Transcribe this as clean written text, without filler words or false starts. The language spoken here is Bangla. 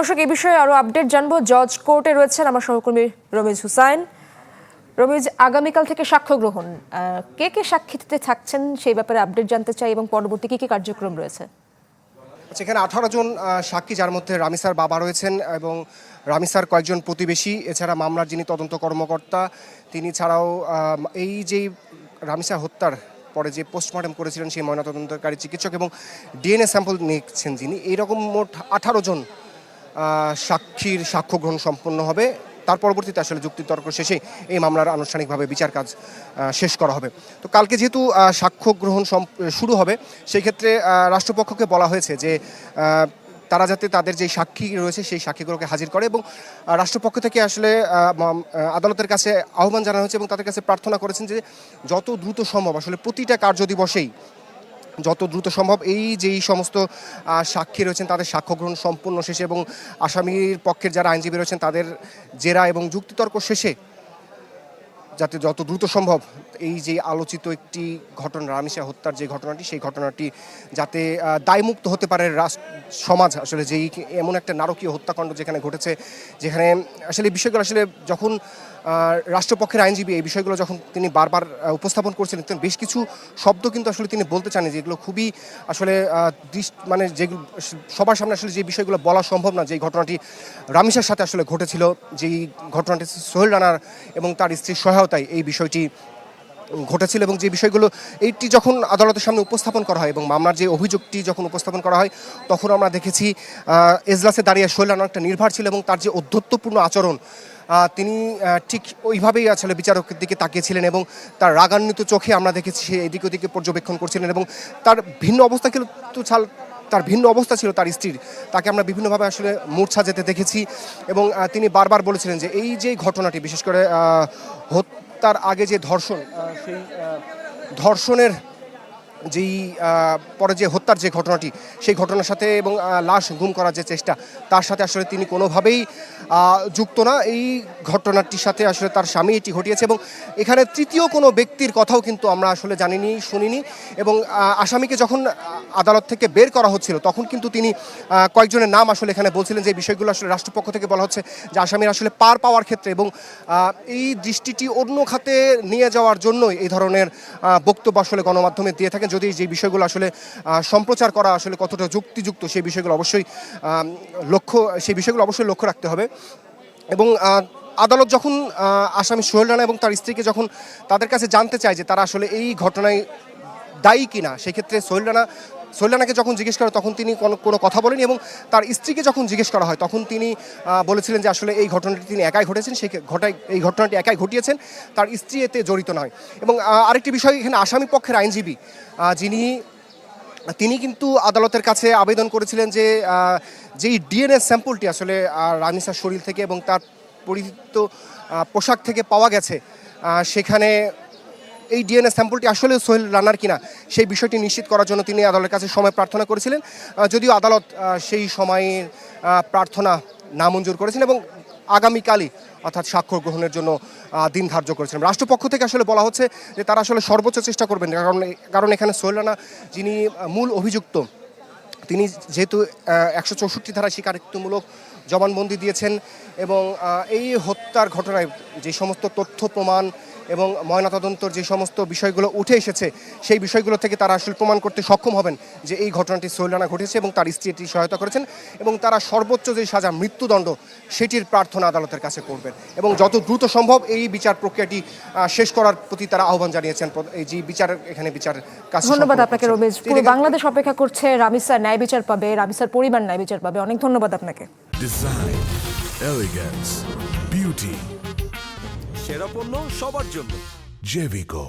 দর্শক, এই বিষয়ে আরো আপডেট জানবো। জজ কোর্টে রয়েছেন আমার সহকর্মী রমিজ হুসাইন। রমিজ, আগামীকাল থেকে সাক্ষ্য গ্রহণ, কে কে সাক্ষী দিতে থাকছেন সেই ব্যাপারে আপডেট জানতে চাই এবং পরবর্তী কি কি কার্যক্রম রয়েছে? এখানে 18 জন সাক্ষী, যার মধ্যে রামিসার বাবা রয়েছেন এবং রামিসার কয়েকজন প্রতিবেশী, এছাড়া মামলার যিনি তদন্ত কর্মকর্তা তিনি ছাড়াও এই যে রামিসা হত্যার পরে যে পোস্টমর্টম করেছিলেন সেই ময়নাতদন্তকারী চিকিৎসক এবং ডিএনএ স্যাম্পল নিচ্ছেন যিনি, এইরকম মোট 18 জন সাক্ষীর সাক্ষ্য গ্রহণ সম্পন্ন হবে। তার পরবর্তীতে আসলে যুক্তিতর্ক শেষে এই মামলার আনুষ্ঠানিকভাবে বিচার কাজ শেষ করা হবে। তো কালকে যেহেতু সাক্ষ্য গ্রহণ শুরু হবে, সেই ক্ষেত্রে রাষ্ট্রপক্ষকে বলা হয়েছে যে তারা যাতে তাদের যে সাক্ষী রয়েছে সেই সাক্ষীগুলোকে হাজির করে এবং রাষ্ট্রপক্ষ থেকে আসলে আদালতের কাছে আহ্বান জানানো হয়েছে এবং তাদের কাছে প্রার্থনা করেছেন যে যত দ্রুত সম্ভব আসলে প্রতিটা কার্যদিবসেই যত দ্রুত সম্ভব এই যেই সমস্ত সাক্ষী রয়েছেন তাদের সাক্ষ্য গ্রহণ সম্পূর্ণ শেষে এবং আসামির পক্ষের যারা আইনজীবী রয়েছেন তাদের জেরা এবং যুক্তিতর্ক শেষে যাতে যত দ্রুত সম্ভব এই যে আলোচিত একটি ঘটনা, রামিসা হত্যার যে ঘটনাটি, সেই ঘটনাটি যাতে দায়মুক্ত হতে পারে সমাজ। আসলে যেই এমন একটা নারকীয় হত্যাকাণ্ড যেখানে ঘটেছে, যেখানে আসলে এই বিষয়গুলো আসলে যখন রাষ্ট্রপক্ষের আইনজীবী এই বিষয়গুলো যখন তিনি বারবার উপস্থাপন করছিলেন, বেশ কিছু শব্দ কিন্তু আসলে তিনি বলতে চান যেগুলো খুবই আসলে মানে যেগুলো সবার সামনে আসলে যে বিষয়গুলো বলা সম্ভব না। যেই ঘটনাটি রামিসার সাথে আসলে ঘটেছিল, যেই ঘটনাটি সোহেল রানার এবং তার স্ত্রীর সহায়তায় এই বিষয়টি ঘটেছিল এবং যে বিষয়গুলো এইটি যখন আদালতের সামনে উপস্থাপন করা হয় এবং মামলার যে অভিযোগটি যখন উপস্থাপন করা হয়, তখন আমরা দেখেছি এজলাসে দাঁড়িয়ে সোহেল রানা একটা নির্ভর ছিল এবং তার যে অধ্যত্বপূর্ণ আচরণ, তিনি ঠিক ওইভাবেই আসলে বিচারকের দিকে তাকিয়েছিলেন এবং তার রাগান্বিত চোখে আমরা দেখেছি সে এদিক ওদিকে পর্যবেক্ষণ করছিলেন এবং তার ভিন্ন অবস্থা কিন্তু তার ভিন্ন অবস্থা ছিল তার স্ত্রীর। তাকে আমরা বিভিন্নভাবে আসলে মূর্ছা যেতে দেখেছি এবং তিনি বারবার বলেছিলেন যে এই যে ঘটনাটি, বিশেষ করে হত্যার আগে যে ধর্ষণ, সেই ধর্ষণের যেই পরে যে হত্যার যে ঘটনাটি, সেই ঘটনার সাথে এবং লাশ গুম করার যে চেষ্টা, তার সাথে আসলে তিনি কোনোভাবেই যুক্ত না। এই ঘটনাটির সাথে আসলে তার স্বামী এটি ঘটিয়েছে এবং এখানে তৃতীয় কোনো ব্যক্তির কথাও কিন্তু আমরা আসলে জানিনি, শুনিনি। এবং আসামিকে যখন আদালত থেকে বের করা হচ্ছিল তখন কিন্তু তিনি কয়েকজনের নাম আসলে এখানে বলছিলেন যে বিষয়গুলো আসলে রাষ্ট্রপক্ষ থেকে বলা হচ্ছে যে আসামির আসলে পার পাওয়ার ক্ষেত্রে এবং এই দৃষ্টিটি অন্য খাতে নিয়ে যাওয়ার জন্য এই ধরনের বক্তব্য আসলে গণমাধ্যমে দিয়ে থাকেন। যদি যে বিষয়গুলো আসলে সম্প্রচার করা আসলে কতটা যুক্তিযুক্ত সেই বিষয়গুলো অবশ্যই লক্ষ্য রাখতে হবে। এবং আদালত যখন আসামি সোহেল রানা এবং তার স্ত্রীকে যখন তাদের কাছে জানতে চায় যে তারা আসলে এই ঘটনায় দায়ী কিনা, সেক্ষেত্রে সোহেল রানাকে যখন জিজ্ঞেস করা তখন তিনি কোনো কথা বলেনি এবং তার স্ত্রীকে যখন জিজ্ঞেস করা হয় তখন তিনি বলেছিলেন যে আসলে এই ঘটনাটি তিনি একাই ঘটেছেন, এই ঘটনাটি একাই ঘটিয়েছেন, তার স্ত্রী এতে জড়িত নয়। এবং আরেকটি বিষয়, এখানে আসামি পক্ষের আইনজীবী তিনি কিন্তু আদালতের কাছে আবেদন করেছিলেন যে যেই ডিএনএ স্যাম্পলটি আসলে রামিসার শরীর থেকে এবং তার পরিহিত পোশাক থেকে পাওয়া গেছে, সেখানে এই ডিএনএ স্যাম্পলটি আসলে সোহেল রানার কিনা সেই বিষয়টি নিশ্চিত করার জন্য তিনি আদালতের কাছে সময় প্রার্থনা করেছিলেন। যদিও আদালত সেই সময়ের প্রার্থনা নামঞ্জুর করেছেন এবং আগামীকালই অর্থাৎ সাক্ষ্য গ্রহণের জন্য দিন ধার্য করেছিলেন। রাষ্ট্রপক্ষ থেকে আসলে বলা হচ্ছে যে তারা আসলে সর্বোচ্চ চেষ্টা করবেন, কারণ এখানে সোহেল রানা যিনি মূল অভিযুক্ত, তিনি যেহেতু 164 ধারায় স্বীকারোক্তিমূলক জবানবন্দি দিয়েছেন এবং এই হত্যার ঘটনায় যে সমস্ত তথ্য প্রমাণ এবং ময়নাতদন্তর যে সমস্ত বিষয়গুলো উঠে এসেছে, সেই বিষয়গুলো থেকে তারা আসলে প্রমাণ করতে সক্ষম হবেন যে এই ঘটনাটি সোহেল রানা ঘটেছে এবং তার স্ত্রী এটি সহায়তা করেছেন এবং তারা সর্বোচ্চ যে সাজা, মৃত্যুদণ্ড, সেটির প্রার্থনা আদালতের কাছে করবেন এবং যত দ্রুত সম্ভব এই বিচার প্রক্রিয়াটি শেষ করার প্রতি তারা আহ্বান জানিয়েছেন। এই যে এখানে বিচার কাজ। ধন্যবাদ আপনাকে রমেশ। পুরো বাংলাদেশ অপেক্ষা করছে রামিসা ন্যায় বিচার পাবে, রামিসার পরিবার ন্যায় বিচার পাবে। অনেক ধন্যবাদ আপনাকে। ডিজাইন, এলিগেন্স, বিউটি, সেরা পণ্য সবার জন্য জেভিকো।